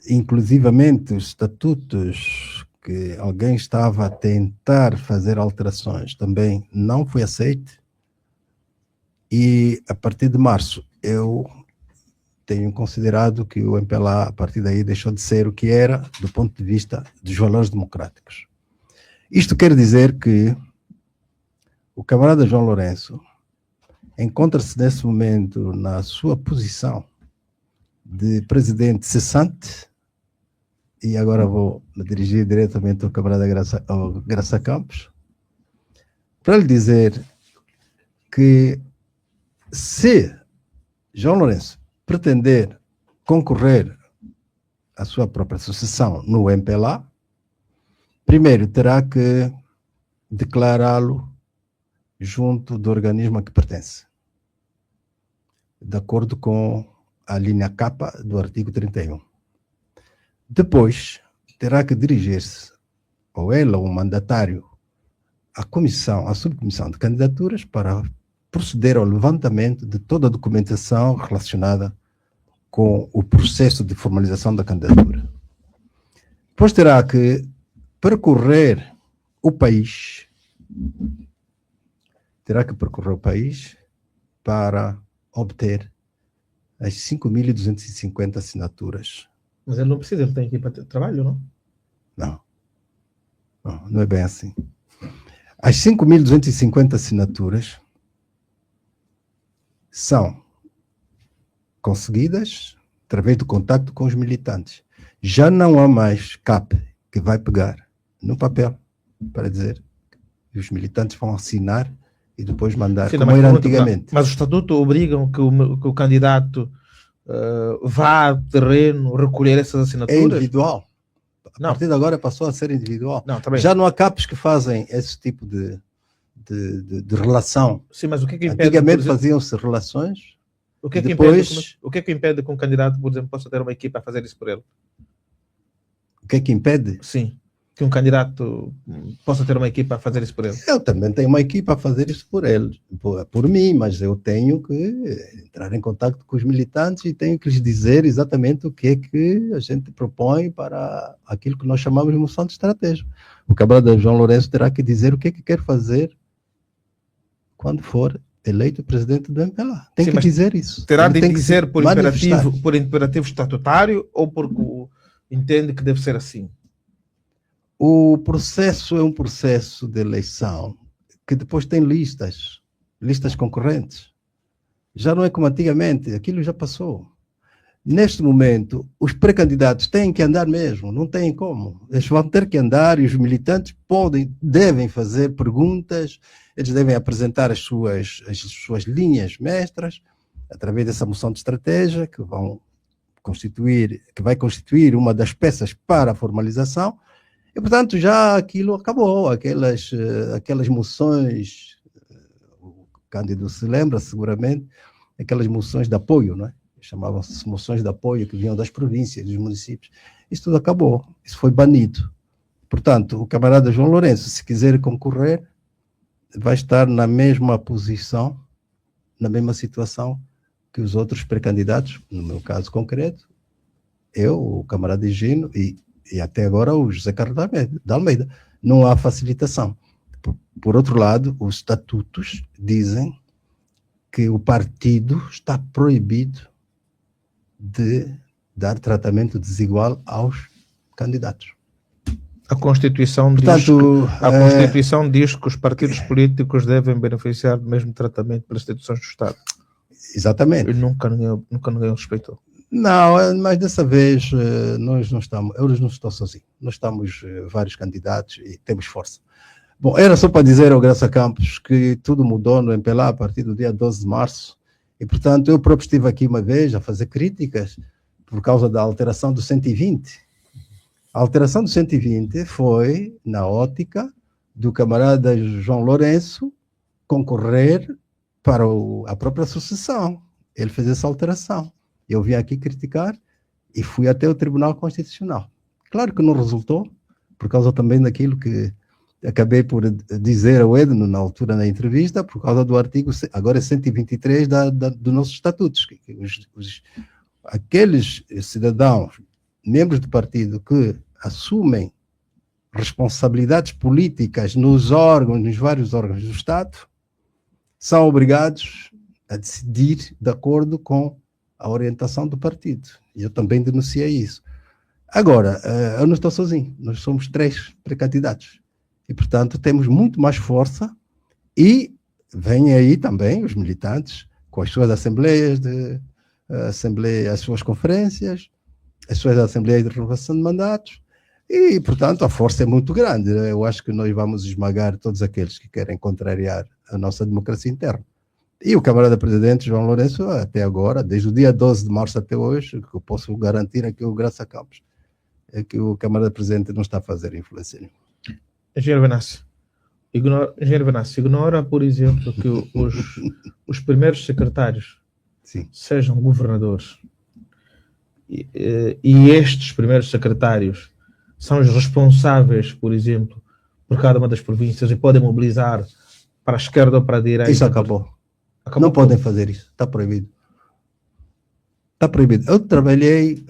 inclusivamente os estatutos que alguém estava a tentar fazer alterações também não foi aceito, e a partir de março eu tenho considerado que o MPLA, a partir daí, deixou de ser o que era do ponto de vista dos valores democráticos. Isto quer dizer que o camarada João Lourenço encontra-se nesse momento na sua posição de presidente cessante, e agora vou me dirigir diretamente ao camarada Graça Campos, para lhe dizer que se João Lourenço pretender concorrer à sua própria sucessão no MPLA, primeiro terá que declará-lo junto do organismo a que pertence, de acordo com a linha K do artigo 31. Depois, terá que dirigir-se, ou ele, ou o mandatário, à comissão, à subcomissão de candidaturas, para proceder ao levantamento de toda a documentação relacionada com o processo de formalização da candidatura. Depois terá que percorrer o país, para obter as 5.250 assinaturas. Mas ele não precisa, ele tem equipa de trabalho, não? Não é bem assim. As 5.250 assinaturas são conseguidas através do contacto com os militantes. Já não há mais CAP que vai pegar no papel para dizer que os militantes vão assinar e depois mandar, Sim, como era antigamente. Mas o estatuto obrigam que o candidato vá ao terreno recolher essas É assinaturas? individual. A Não. partir de agora passou a ser individual. Não, também. Já não há CAPs que fazem esse tipo de relação. Sim, mas o que é que impede? Antigamente por exemplo, faziam-se relações. o que é que depois- impede? O que é que impede que um candidato, por exemplo, possa ter uma equipa a fazer isso por ele? O que é que impede? Sim, que um candidato possa ter uma equipa a fazer isso por ele. Eu também tenho uma equipa a fazer isso por ele, por mim, mas eu tenho que entrar em contato com os militantes e tenho que lhes dizer exatamente o que é que a gente propõe para aquilo que nós chamamos de moção de estratégia. O camarada João Lourenço terá que dizer o que é que quer fazer quando for eleito presidente do MPLA. Tem Sim, que mas dizer isso. Terá Ele de tem que dizer se por manifestar. imperativo estatutário ou porque entende que deve ser assim? O processo é um processo de eleição que depois tem listas concorrentes. Já não é como antigamente, aquilo já passou. Neste momento, os pré-candidatos têm que andar mesmo, não têm como. Eles vão ter que andar e os militantes devem fazer perguntas, eles devem apresentar as suas linhas mestras, através dessa moção de estratégia, que vai constituir uma das peças para a formalização. E, portanto, já aquilo acabou, aquelas moções, o Cândido se lembra seguramente, aquelas moções de apoio, não é? Chamavam-se moções de apoio que vinham das províncias, dos municípios. Isso tudo acabou, isso foi banido. Portanto, o camarada João Lourenço, se quiser concorrer, vai estar na mesma posição, na mesma situação que os outros pré-candidatos, no meu caso concreto, eu, o camarada Higino e até agora o José Carlos de Almeida. Não há facilitação. Por outro lado, os estatutos dizem que o partido está proibido de dar tratamento desigual aos candidatos. A Constituição Portanto, diz que os partidos políticos devem beneficiar do mesmo tratamento pelas instituições do Estado. exatamente. E nunca ninguém o respeitou. Não, mas dessa vez eles não estão sozinhos. Nós estamos vários candidatos e temos força. Bom, era só para dizer ao Graça Campos que tudo mudou no MPLA a partir do dia 12 de março e, portanto, eu próprio estive aqui uma vez a fazer críticas por causa da alteração do 120. A alteração do 120 foi na ótica do camarada João Lourenço concorrer para a própria sucessão. Ele fez essa alteração. Eu vim aqui criticar e fui até o Tribunal Constitucional. Claro que não resultou, por causa também daquilo que acabei por dizer ao Edno na altura da entrevista, por causa do artigo, agora 123 dos nossos estatutos. Aqueles cidadãos membros do partido que assumem responsabilidades políticas nos vários órgãos do Estado, são obrigados a decidir de acordo com a orientação do partido. E eu também denunciei isso. Agora, eu não estou sozinho, nós somos 3 pré-candidatos. E, portanto, temos muito mais força e vêm aí também os militantes com as suas assembleias, as suas conferências, as suas assembleias de renovação de mandatos e, portanto, a força é muito grande. Eu acho que nós vamos esmagar todos aqueles que querem contrariar a nossa democracia interna. E o camarada presidente João Lourenço, até agora, desde o dia 12 de março até hoje, que eu posso garantir aqui o Graça Campos, é que o camarada presidente não está a fazer influência nenhuma. Engenheiro Venâncio, ignora, por exemplo, que os primeiros secretários Sim. sejam governadores e estes primeiros secretários são os responsáveis, por exemplo, por cada uma das províncias e podem mobilizar para a esquerda ou para a direita. Isso acabou. Não podem fazer isso. Está proibido. Está proibido. Eu trabalhei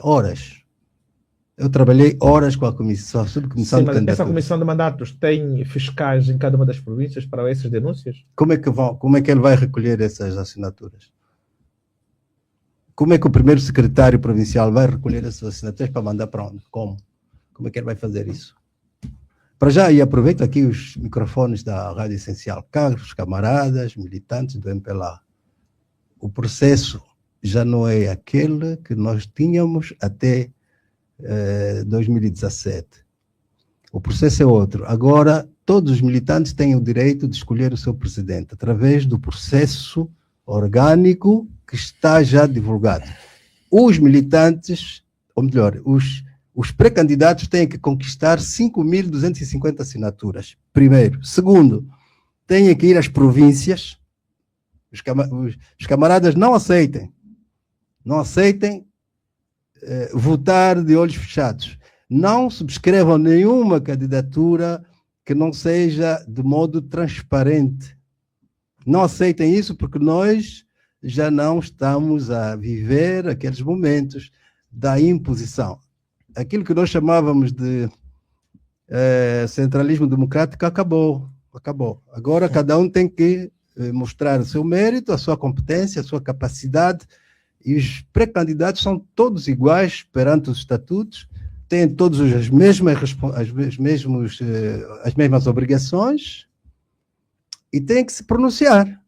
horas com a comissão, subcomissão de candidaturas. Essa comissão de mandatos tem fiscais em cada uma das províncias para essas denúncias? Como é que ele vai recolher essas assinaturas? Como é que o primeiro secretário provincial vai recolher essas assinaturas para mandar para onde? Como? Como é que ele vai fazer isso? Para já, e aproveito aqui os microfones da Rádio Essencial, caros camaradas, militantes do MPLA, o processo já não é aquele que nós tínhamos até 2017. O processo é outro. Agora, todos os militantes têm o direito de escolher o seu presidente através do processo orgânico que está já divulgado. Os militantes, ou melhor, os pré-candidatos têm que conquistar 5.250 assinaturas, primeiro. Segundo, têm que ir às províncias. Os camaradas não aceitem votar de olhos fechados. Não subscrevam nenhuma candidatura que não seja de modo transparente. Não aceitem isso porque nós já não estamos a viver aqueles momentos da imposição. Aquilo que nós chamávamos de centralismo democrático acabou. Agora cada um tem que mostrar o seu mérito, a sua competência, a sua capacidade, e os pré-candidatos são todos iguais perante os estatutos, têm todos as mesmas obrigações e têm que se pronunciar.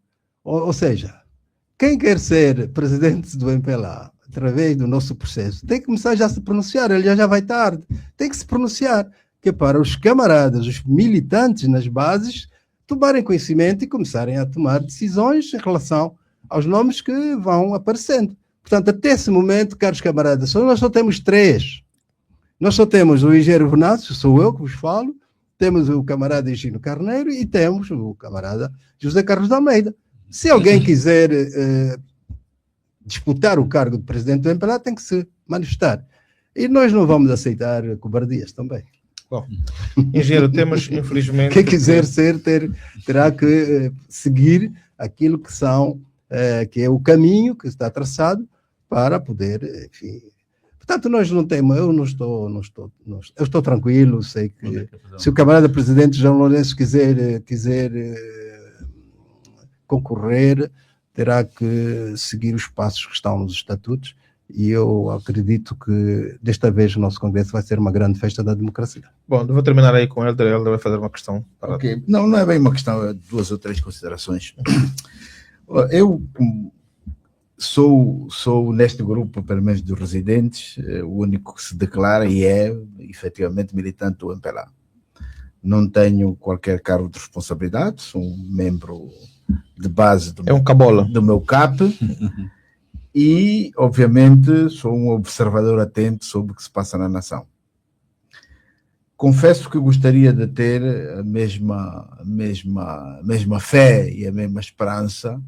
Ou seja, quem quer ser presidente do MPLA através do nosso processo tem que começar já a se pronunciar, ele já vai tarde, tem que se pronunciar, que é para os camaradas, os militantes nas bases, tomarem conhecimento e começarem a tomar decisões em relação aos nomes que vão aparecendo. Portanto, até esse momento, caros camaradas, nós só temos 3. Nós só temos o engenheiro Venâncio, sou eu que vos falo, temos o camarada Higino Carneiro e temos o camarada José Carlos de Almeida. Se alguém quiser disputar o cargo de presidente do MPLA, tem que se manifestar. E nós não vamos aceitar cobardias também. Bom, engenheiro, temos, infelizmente... Quem quiser ser, terá que seguir aquilo que que é o caminho que está traçado para poder, enfim... Portanto, nós não temos, eu estou tranquilo, sei que se o camarada presidente João Lourenço quiser concorrer, terá que seguir os passos que estão nos estatutos, e eu acredito que desta vez o nosso congresso vai ser uma grande festa da democracia. Bom, eu vou terminar aí com ele vai fazer uma questão. Ok, não é bem uma questão, é 2 ou 3 considerações. Eu sou neste grupo, pelo menos dos residentes, o único que se declara e é efetivamente militante do MPLA. Não tenho qualquer cargo de responsabilidade, sou um membro de base do meu CAP e, obviamente, sou um observador atento sobre o que se passa na nação. Confesso que gostaria de ter a mesma fé e a mesma esperança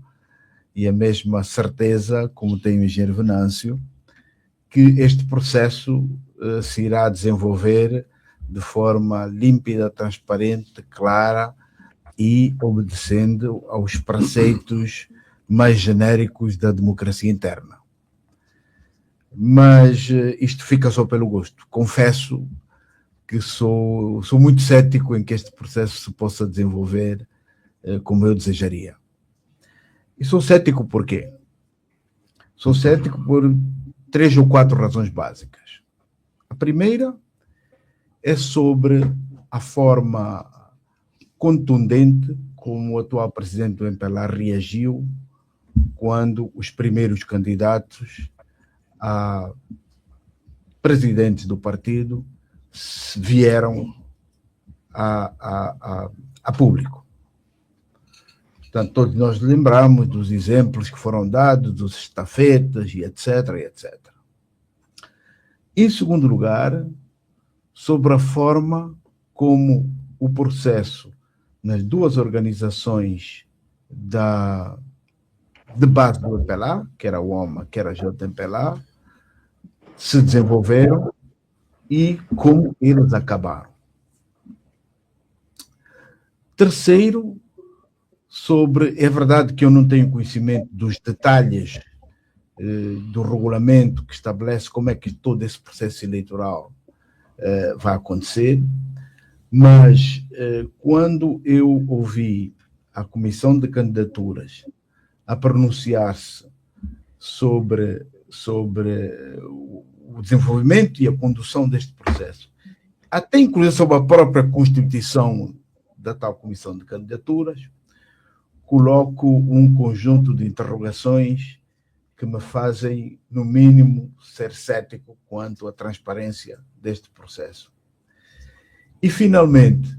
e a mesma certeza, como tem o engenheiro Venâncio, que este processo se irá desenvolver de forma límpida, transparente, clara e obedecendo aos preceitos mais genéricos da democracia interna. mas isto fica só pelo gosto. Confesso que sou muito cético em que este processo se possa desenvolver como eu desejaria. E sou cético por quê? Sou cético por 3 ou 4 razões básicas. A primeira é sobre a forma contundente como o atual presidente do MPLA reagiu quando os primeiros candidatos a presidentes do partido vieram a público. Portanto, todos nós lembramos dos exemplos que foram dados, dos estafetas e etc, etc. Em segundo lugar, sobre a forma como o processo nas 2 organizações de base do MPLA, que era o OMA, que era a JMPLA, se desenvolveram e como eles acabaram. Terceiro, é verdade que eu não tenho conhecimento dos detalhes do regulamento que estabelece como é que todo esse processo eleitoral vai acontecer, mas quando eu ouvi a Comissão de Candidaturas a pronunciar-se sobre o desenvolvimento e a condução deste processo, até inclusive sobre a própria constituição da tal Comissão de Candidaturas, coloco um conjunto de interrogações que me fazem, no mínimo, ser cético quanto à transparência deste processo. E, finalmente,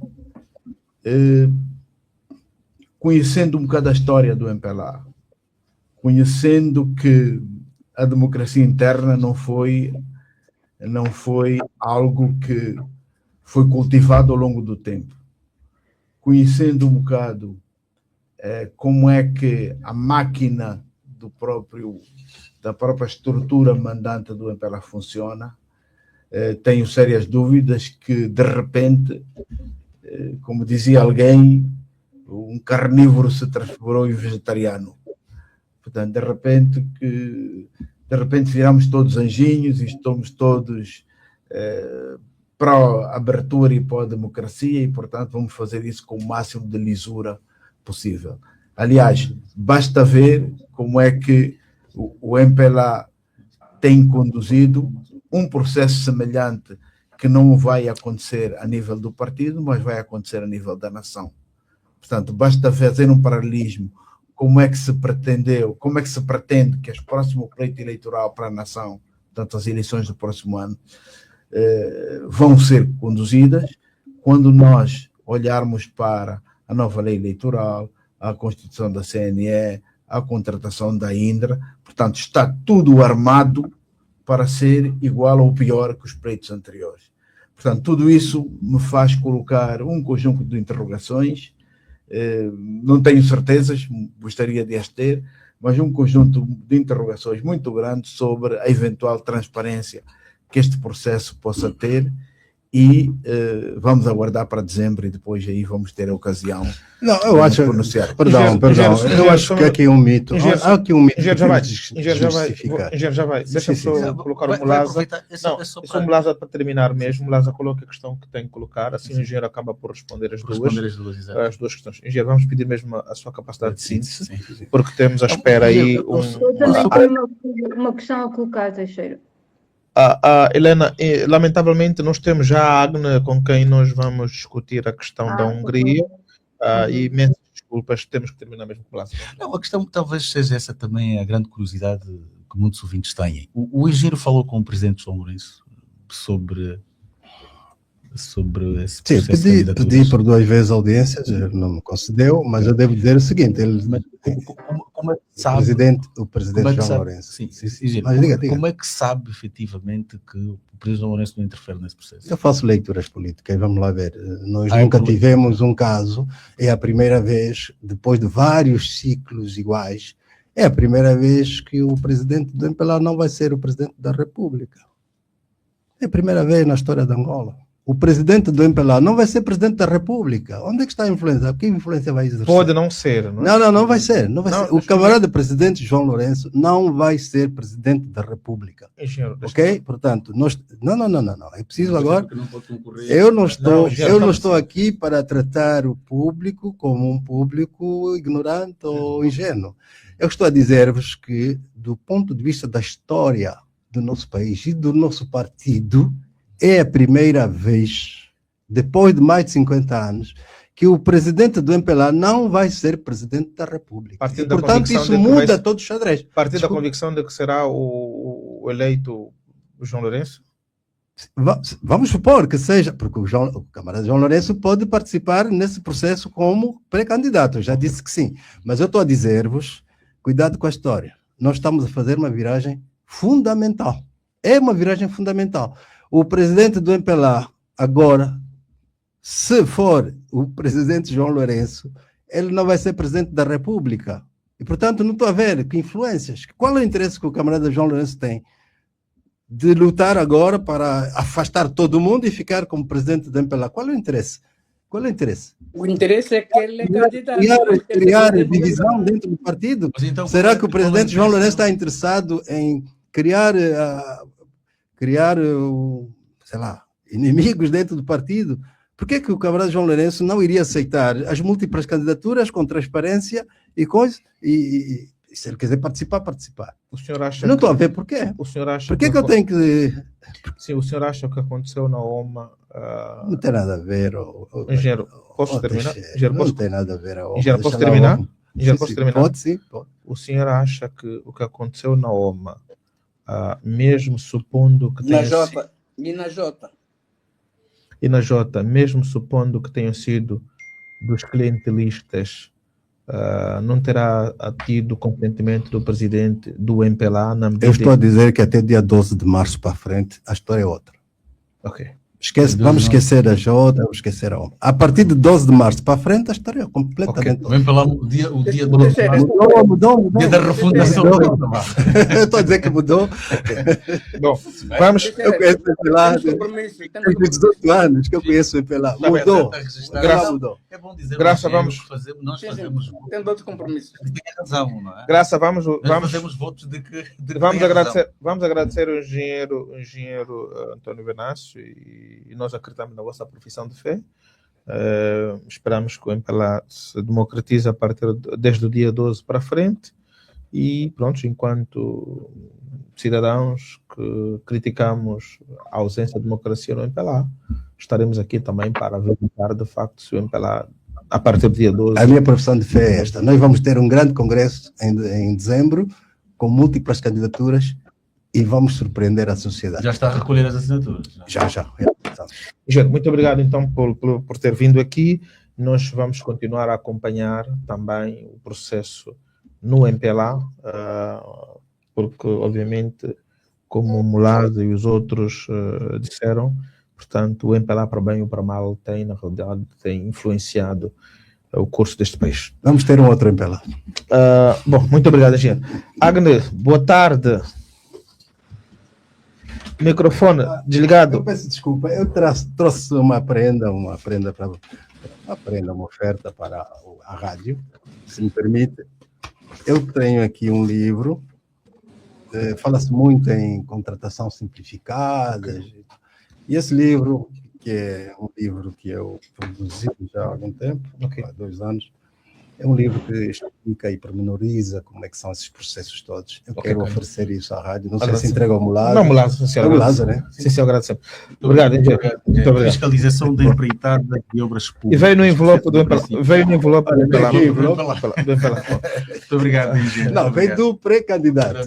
conhecendo um bocado a história do MPLA, conhecendo que a democracia interna não foi algo que foi cultivado ao longo do tempo, conhecendo um bocado como é que a máquina da própria estrutura mandante do MPLA funciona, tenho sérias dúvidas que, de repente, como dizia alguém, um carnívoro se transformou em vegetariano. Portanto, de repente viramos todos anjinhos e estamos todos para a abertura e para a democracia e, portanto, vamos fazer isso com o máximo de lisura possível. Aliás, basta ver como é que o MPLA tem conduzido um processo semelhante que não vai acontecer a nível do partido, mas vai acontecer a nível da nação. Portanto, basta fazer um paralelismo como é que se pretende que as próximas pleito eleitoral para a nação, portanto, as eleições do próximo ano, vão ser conduzidas quando nós olharmos para a nova lei eleitoral, a constituição da CNE, a contratação da Indra. Portanto, está tudo armado para ser igual ou pior que os pleitos anteriores. Portanto, tudo isso me faz colocar um conjunto de interrogações. Não tenho certezas, gostaria de as ter, mas um conjunto de interrogações muito grande sobre a eventual transparência que este processo possa ter e vamos aguardar para dezembro e depois aí vamos ter a ocasião de pronunciar. Perdão, eu acho que aqui é um mito. Há aqui um mito. Já vai. Deixa-me só colocar o Mulaza. Não, só o Mulaza para terminar mesmo. Mulaza coloca a questão que tem que colocar, assim o engenheiro acaba por responder as duas questões. Engenheiro, vamos pedir mesmo a sua capacidade de síntese, porque temos à espera aí Eu também tenho uma questão a colocar, Teixeira. Helena, lamentavelmente nós temos já a Agnes com quem nós vamos discutir a questão da Hungria e imensas desculpas, temos que terminar mesmo com o Lázaro. Não, a questão talvez seja essa também a grande curiosidade que muitos ouvintes têm. O engenheiro falou com o presidente João Lourenço sobre esse processo. Sim, pedi por 2 vezes audiências, ele não me concedeu, mas eu devo dizer o seguinte, como é que sabe, o presidente João Lourenço. Sim, mas diga. Como é que sabe efetivamente que o presidente João Lourenço não interfere nesse processo? Eu faço leituras políticas, vamos lá ver. Nós nunca tivemos um caso, é a primeira vez, depois de vários ciclos iguais, é a primeira vez que o presidente do MPLA não vai ser o presidente da República. É a primeira vez na história de Angola. o presidente do MPLA não vai ser presidente da República. Onde é que está a influência? Que influência vai exercer? Pode não ser, não é? Não vai ser. Não vai Não, ser. O camarada presidente João Lourenço não vai ser presidente da República. Engenheiro, Ok? Portanto, nós... não. É preciso agora... Que não pode concorrer. Eu não estou Não, aqui para tratar o público como um público ignorante ou ingênuo. Eu estou a dizer-vos que, do ponto de vista da história do nosso país e do nosso partido, é a primeira vez, depois de mais de 50 anos, que o presidente do MPLA não vai ser presidente da República. Partindo E, da portanto, convicção isso de que muda vai- todo o xadrez. Partir da Desculpa. convicção de que será o eleito o João Lourenço? Vamos supor que seja, porque o camarada João Lourenço pode participar nesse processo como pré-candidato, eu já disse que sim. Mas eu estou a dizer-vos, cuidado com a história. Nós estamos a fazer uma viragem fundamental. É uma viragem fundamental. O presidente do MPLA, agora, se for o presidente João Lourenço, ele não vai ser presidente da República. E, portanto, não estou a ver que influências. Qual é o interesse que o camarada João Lourenço tem de lutar agora para afastar todo mundo e ficar como presidente do MPLA? Qual é o interesse? Qual é o interesse? O interesse é que ele é candidato. Criar divisão dentro do partido? Mas então, Será que o qual é presidente João Lourenço interesse? está interessado em criar, sei lá, inimigos dentro do partido? Por que que o camarada João Lourenço não iria aceitar as múltiplas candidaturas com transparência e coisa? E se ele quiser participar. O senhor acha Eu não estou a que, ver por quê. o senhor acha Por que eu tenho que... Sim, o senhor acha que aconteceu na OMA? Não tem nada a ver. Engenheiro, posso terminar? Engenheiro, Não posso, tem nada a ver. Engenheiro, posso Deixa lá, terminar? vamos. Engenheiro, Sim, posso sim. terminar? Pode, sim. Pode. O senhor acha que o que aconteceu na OMA, mesmo supondo que tenha sido, E na Jota. e na Jota, mesmo supondo que tenham sido dos clientelistas, não terá tido consentimento do presidente do MPLA na medida Eu estou a dizer que até dia 12 de março para frente a história é outra. Ok. Vamos esquecer a Jota, vamos esquecer a OMA. A partir de 12 de março para frente a história é completamente outra. Vem para lá o dia do Mudou. dia da refundação. Eu estou a dizer que mudou. Bom, vamos. Eu conheço o MPLA Temos compromisso. tem 18 anos que eu conheço o MPLA. bem, Mudou. Graça- Mudou. É bom dizer, Graça, nós vamos- nós fazemos Temos outros compromissos. tem razão, não é? Graça, vamos Nós vamos fazemos votos de que vamos tem razão. agradecer ao engenheiro António Venâncio e nós acreditamos na vossa profissão de fé. Esperamos que o MPLA se democratize desde o dia 12 para frente e pronto, enquanto cidadãos que criticamos a ausência de democracia no MPLA, estaremos aqui também para verificar de facto se o MPLA a partir do dia 12... A minha profissão de fé é esta. Nós vamos ter um grande congresso em dezembro com múltiplas candidaturas e vamos surpreender a sociedade. Já está a recolher as assinaturas. Já. Engenheiro, muito obrigado então por ter vindo aqui. Nós vamos continuar a acompanhar também o processo no MPLA, porque obviamente, como o Mulado e os outros disseram, portanto, o MPLA para bem ou para mal tem, na realidade, tem influenciado o curso deste país. Vamos ter um outro MPLA. Bom, muito obrigado, engenheiro. Agnes, boa tarde. Microfone desligado. Eu peço desculpa, eu trouxe uma prenda, uma oferta para a rádio, se me permite. Eu tenho aqui um livro, fala-se muito em contratação simplificada, e esse livro, que é um livro que eu produzi já há algum tempo, há 2 anos, é um livro que explica e pormenoriza como é que são esses processos todos. Eu quero oferecer isso à rádio. Não sei se entrega ao Mulado. Não, Mulado, sinceramente. É Mulado, né? Sim, sim, agradecemos. Obrigado, engenheiro. Muito obrigado. Fiscalização da empreitada de obras públicas. E veio no envelope do MPLA. Veio no envelope do MPLA. Aqui, Do MPLA. Muito obrigado, engenheiro. Não, vem do pré-candidato.